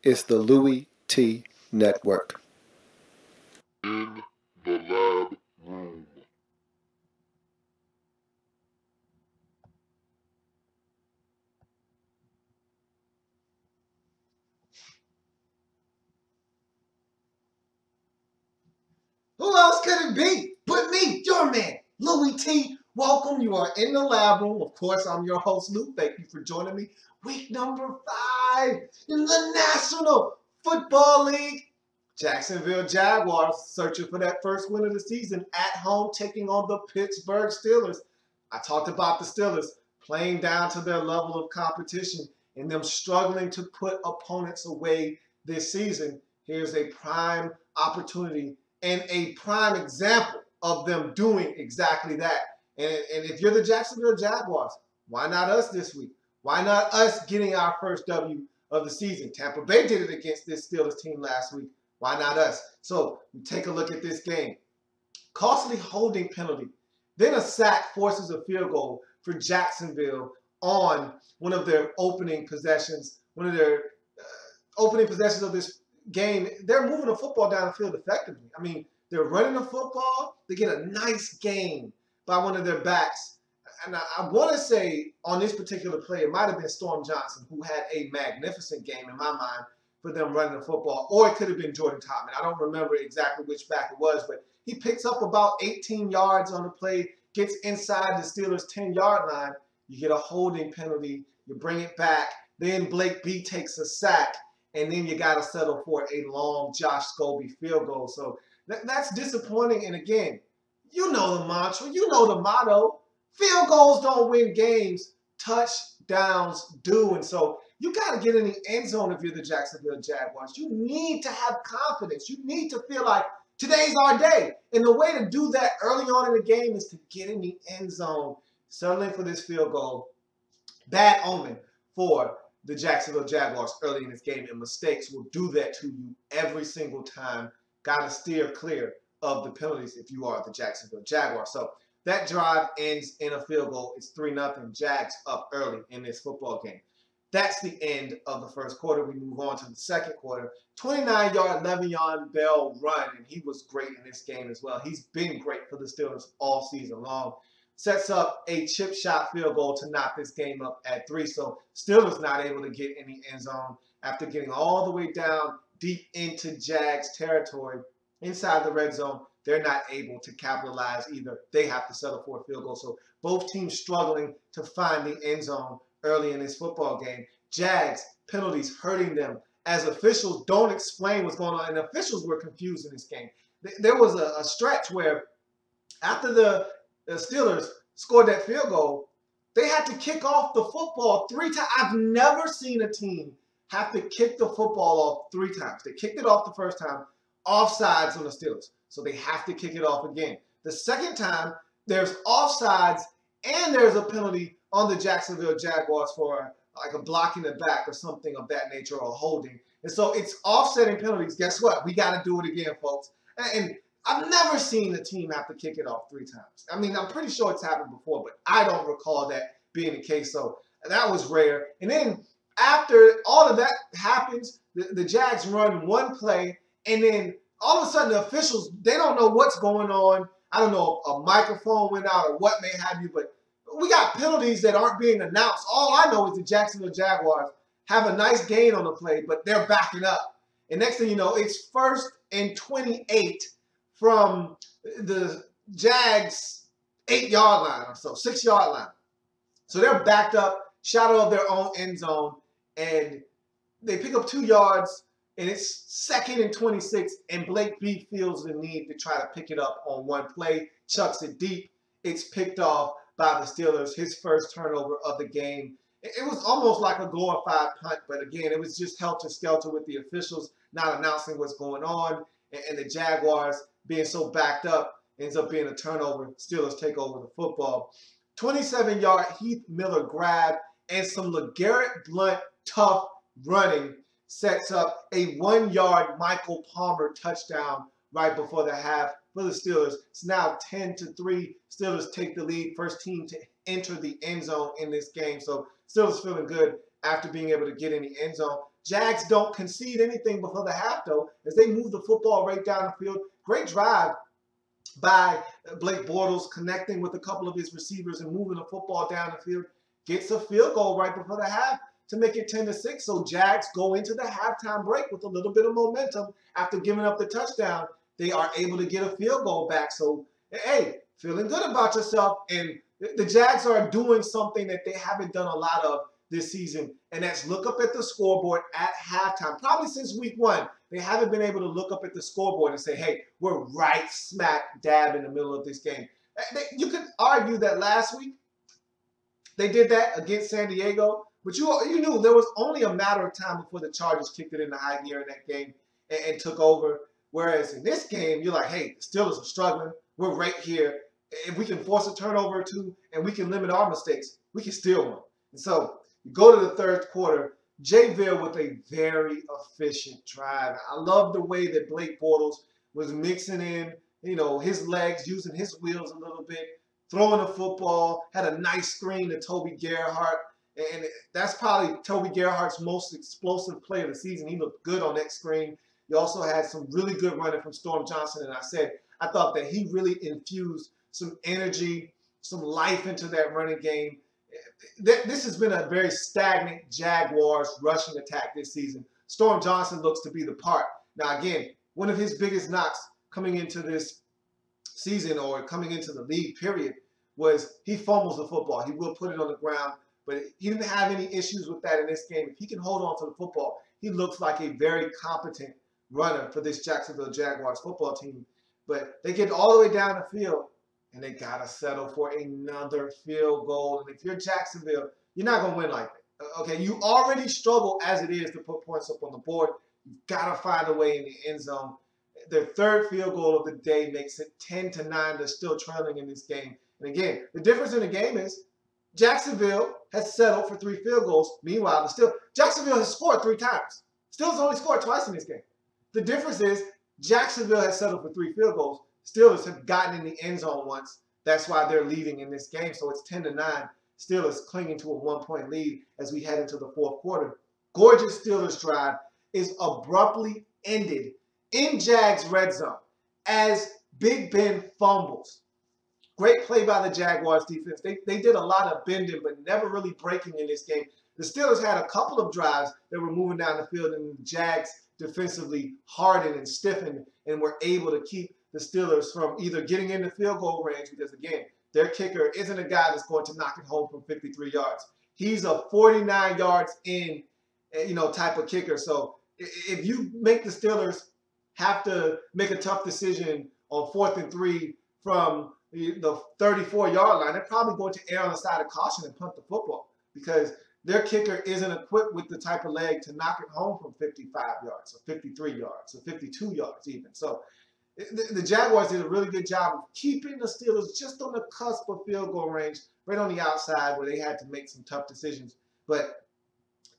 It's the Louie T Network. In the lab room. Who else could it be but me, your man, Louie T? Welcome. You are in the lab room. Of course, I'm your host, Lou. Thank you for joining me. Week number 5 in the National Football League. Jacksonville Jaguars searching for that first win of the season at home, taking on the Pittsburgh Steelers. I talked about the Steelers playing down to their level of competition and them struggling to put opponents away this season. Here's a prime opportunity and a prime example of them doing exactly that. And if you're the Jacksonville Jaguars, why not us this week? Why not us getting our first W of the season? Tampa Bay did it against this Steelers team last week. Why not us? So we take a look at this game. Costly holding penalty. Then a sack forces a field goal for Jacksonville on one of their opening possessions, opening possessions of this game. They're moving the football down the field effectively. I mean, they're running the football. They get a nice gain by one of their backs. And I want to say on this particular play, it might have been Storm Johnson, who had a magnificent game in my mind for them running the football, or it could have been Jordan Topman. I don't remember exactly which back it was, but he picks up about 18 yards on the play, gets inside the Steelers' 10-yard line. You get a holding penalty. You bring it back. Then Blake B takes a sack, and then you got to settle for a long Josh Scobie field goal. So that's disappointing. And again, you know the mantra. You know the motto. Field goals don't win games. Touchdowns do. And so you got to get in the end zone if you're the Jacksonville Jaguars. You need to have confidence. You need to feel like today's our day. And the way to do that early on in the game is to get in the end zone, settling for this field goal. Bad omen for the Jacksonville Jaguars early in this game, and mistakes will do that to you every single time. Got to steer clear of the penalties if you are the Jacksonville Jaguars. So that drive ends in a field goal. It's 3-0. Jags up early in this football game. That's the end of the first quarter. We move on to the second quarter. 29-yard Le'Veon Bell run, and he was great in this game as well. He's been great for the Steelers all season long. Sets up a chip shot field goal to knock this game up at 3. So Steelers not able to get in the end zone after getting all the way down deep into Jags territory inside the red zone. They're not able to capitalize either. They have to settle for a field goal. So both teams struggling to find the end zone early in this football game. Jags penalties hurting them as officials don't explain what's going on. And officials were confused in this game. There was a stretch where after the Steelers scored that field goal, they had to kick off the football 3 times. I've never seen a team have to kick the football off 3 times. They kicked it off the first time, offsides on the Steelers. So they have to kick it off again. The second time, there's offsides and there's a penalty on the Jacksonville Jaguars for like a block in the back or something of that nature or holding. And so it's offsetting penalties. Guess what? We got to do it again, folks. And I've never seen a team have to kick it off 3 times. I mean, I'm pretty sure it's happened before, but I don't recall that being the case. So that was rare. And then after all of that happens, the Jags run one play, and then all of a sudden the officials, they don't know what's going on. I don't know if a microphone went out or what may have you, but we got penalties that aren't being announced. All I know is the Jacksonville Jaguars have a nice gain on the play, but they're backing up. And next thing you know, it's 1st and 28 from the Jags 8-yard line or so, 6-yard line. So they're backed up, shadow of their own end zone, and they pick up 2 yards, and it's 2nd and 26, and Blake B feels the need to try to pick it up on one play, chucks it deep. It's picked off by the Steelers, his first turnover of the game. It was almost like a glorified punt, but again, it was just helter-skelter with the officials not announcing what's going on, and the Jaguars being so backed up ends up being a turnover. Steelers take over the football. 27-yard Heath Miller grab and some LeGarrette Blount tough running sets up a 1-yard Michael Palmer touchdown right before the half for the Steelers. It's now 10-3. Steelers take the lead. First team to enter the end zone in this game. So Steelers feeling good after being able to get in the end zone. Jags don't concede anything before the half, though, as they move the football right down the field. Great drive by Blake Bortles, connecting with a couple of his receivers and moving the football down the field. Gets a field goal right before the half to make it 10-6. So Jags go into the halftime break with a little bit of momentum after giving up the touchdown. They are able to get a field goal back. So, hey, feeling good about yourself. And the Jags are doing something that they haven't done a lot of this season, and that's look up at the scoreboard at halftime. Probably since week 1, they haven't been able to look up at the scoreboard and say, hey, we're right smack dab in the middle of this game. You could argue that last week they did that against San Diego, but you knew there was only a matter of time before the Chargers kicked it into high gear in that game and took over. Whereas in this game, you're like, hey, the Steelers are struggling. We're right here. If we can force a turnover or two and we can limit our mistakes, we can steal one. And so you go to the third quarter, Jacksonville with a very efficient drive. I love the way that Blake Bortles was mixing in, his legs, using his wheels a little bit, throwing the football, had a nice screen to Toby Gerhart. And that's probably Toby Gerhart's most explosive play of the season. He looked good on that screen. He also had some really good running from Storm Johnson. And I thought that he really infused some energy, some life into that running game. This has been a very stagnant Jaguars rushing attack this season. Storm Johnson looks to be the part. Now, again, one of his biggest knocks coming into this season or coming into the league, period, was he fumbles the football. He will put it on the ground, but he didn't have any issues with that in this game. If he can hold on to the football, he looks like a very competent runner for this Jacksonville Jaguars football team. But they get all the way down the field, and they got to settle for another field goal. And if you're Jacksonville, you're not going to win like that. Okay, you already struggle as it is to put points up on the board. You've got to find a way in the end zone. Their third field goal of the day makes it 10-9. They're still trailing in this game. And again, the difference in the game is Jacksonville has settled for 3 field goals. Meanwhile, Jacksonville has scored 3 times. Steelers only scored twice in this game. The difference is Jacksonville has settled for 3 field goals. Steelers have gotten in the end zone once. That's why they're leading in this game. So it's 10-9. Steelers clinging to a 1-point lead as we head into the fourth quarter. Gorgeous Steelers drive is abruptly ended in Jags red zone as Big Ben fumbles. Great play by the Jaguars defense. They did a lot of bending, but never really breaking in this game. The Steelers had a couple of drives that were moving down the field, and the Jags defensively hardened and stiffened and were able to keep the Steelers from either getting into field goal range, because, again, their kicker isn't a guy that's going to knock it home from 53 yards. He's a 49 yards in, type of kicker. So if you make the Steelers have to make a tough decision on 4th and 3 from the 34-yard line, they're probably going to err on the side of caution and punt the football, because their kicker isn't equipped with the type of leg to knock it home from 55 yards or 53 yards or 52 yards even. So the Jaguars did a really good job of keeping the Steelers just on the cusp of field goal range, right on the outside where they had to make some tough decisions. But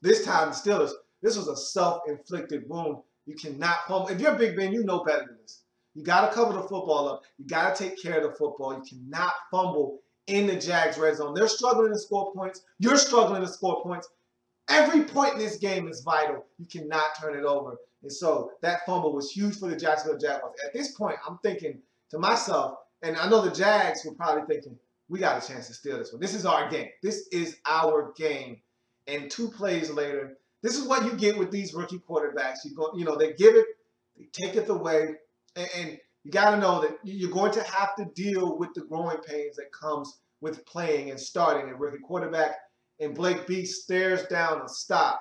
this time, the Steelers, this was a self-inflicted wound. You cannot fumble. If you're Big Ben, you know better than this. You got to cover the football up. You got to take care of the football. You cannot fumble in the Jags red zone. They're struggling to score points. You're struggling to score points. Every point in this game is vital. You cannot turn it over. And so that fumble was huge for the Jacksonville Jaguars. At this point, I'm thinking to myself, and I know the Jags were probably thinking, we got a chance to steal this one. This is our game. This is our game. And 2 plays later, this is what you get with these rookie quarterbacks. They give it, they take it away, and you got to know that you're going to have to deal with the growing pains that comes with playing and starting a rookie quarterback. And Blake B stares down a stop.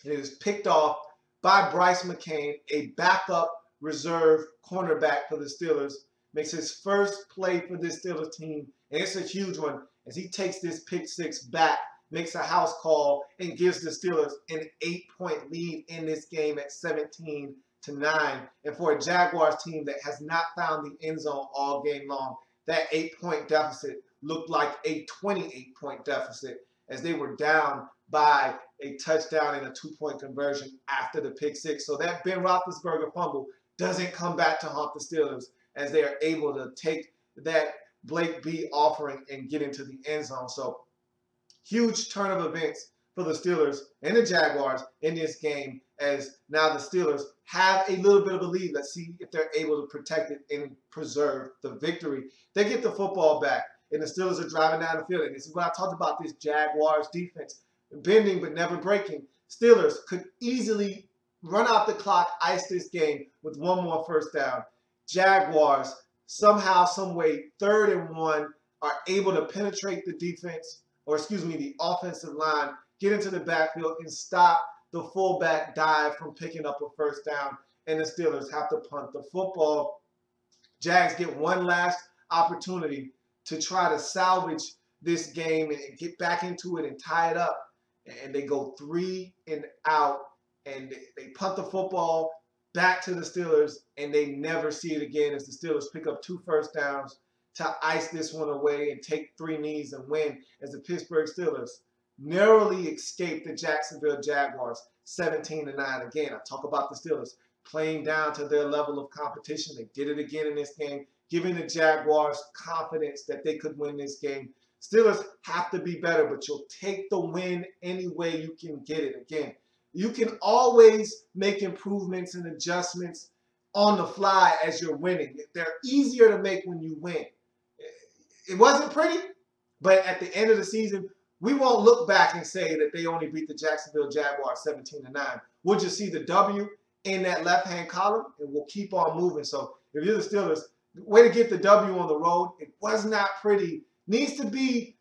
And it is picked off by Bryce McCain, a backup reserve cornerback for the Steelers. Makes his first play for this Steelers team, and it's a huge one as he takes this pick 6 back, makes a house call, and gives the Steelers an 8-point lead in this game at 17-9. And for a Jaguars team that has not found the end zone all game long, that 8-point deficit looked like a 28-point deficit as they were down by a touchdown and a 2-point conversion after the pick 6. So that Ben Roethlisberger fumble doesn't come back to haunt the Steelers as they are able to take that Blake B offering and get into the end zone. So huge turn of events for the Steelers and the Jaguars in this game, as now the Steelers have a little bit of a lead. Let's see if they're able to protect it and preserve the victory. They get the football back, and the Steelers are driving down the field. And this is what I talked about, this Jaguars defense. Bending but never breaking. Steelers could easily run out the clock, ice this game with one more first down. Jaguars, somehow, some way, 3rd and 1, are able to penetrate the defense, or excuse me, the offensive line, get into the backfield and stop the fullback dive from picking up a first down, and the Steelers have to punt the football. Jags get one last opportunity to try to salvage this game and get back into it and tie it up, and they go 3 and out, and they punt the football back to the Steelers, and they never see it again as the Steelers pick up 2 first downs to ice this one away and take 3 knees and win, as the Pittsburgh Steelers narrowly escape the Jacksonville Jaguars 17-9. Again, I talk about the Steelers playing down to their level of competition. They did it again in this game, giving the Jaguars confidence that they could win this game. Steelers have to be better, but you'll take the win any way you can get it. Again, you can always make improvements and adjustments on the fly as you're winning. They're easier to make when you win. It wasn't pretty, but at the end of the season, we won't look back and say that they only beat the Jacksonville Jaguars 17-9. We'll just see the W in that left-hand column, and we'll keep on moving. So if you're the Steelers, way to get the W on the road. It was not pretty. Needs to be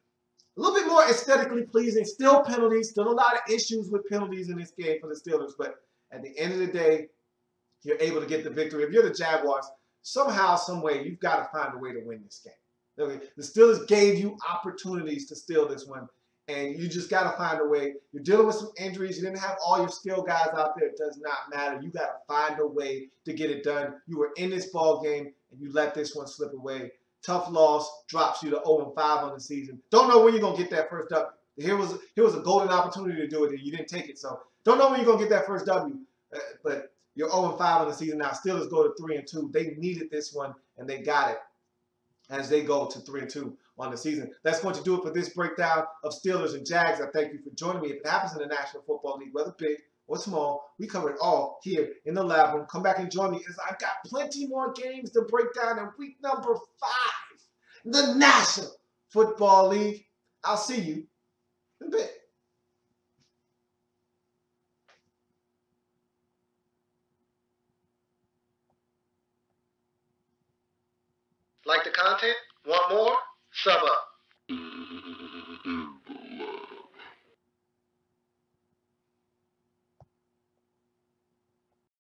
a little bit more aesthetically pleasing. Still penalties, still a lot of issues with penalties in this game for the Steelers. But at the end of the day, you're able to get the victory. If you're the Jaguars, somehow, some way, you've got to find a way to win this game. Okay? The Steelers gave you opportunities to steal this one, and you just got to find a way. You're dealing with some injuries. You didn't have all your skill guys out there. It does not matter. You got to find a way to get it done. You were in this ball game, and you let this one slip away. Tough loss drops you to 0-5 on the season. Don't know when you're going to get that first W. Here was a golden opportunity to do it, and you didn't take it. So don't know when you're going to get that first W. But you're 0-5 on the season now. Steelers go to 3-2. They needed this one, and they got it as they go to 3-2 on the season. That's going to do it for this breakdown of Steelers and Jags. I thank you for joining me. If it happens in the National Football League, whether big or small, we cover it all here in the lab room. Come back and join me, as I've got plenty more games to break down in week number 5, the National Football League. I'll see you in a bit. Like the content? Want more? Sub up.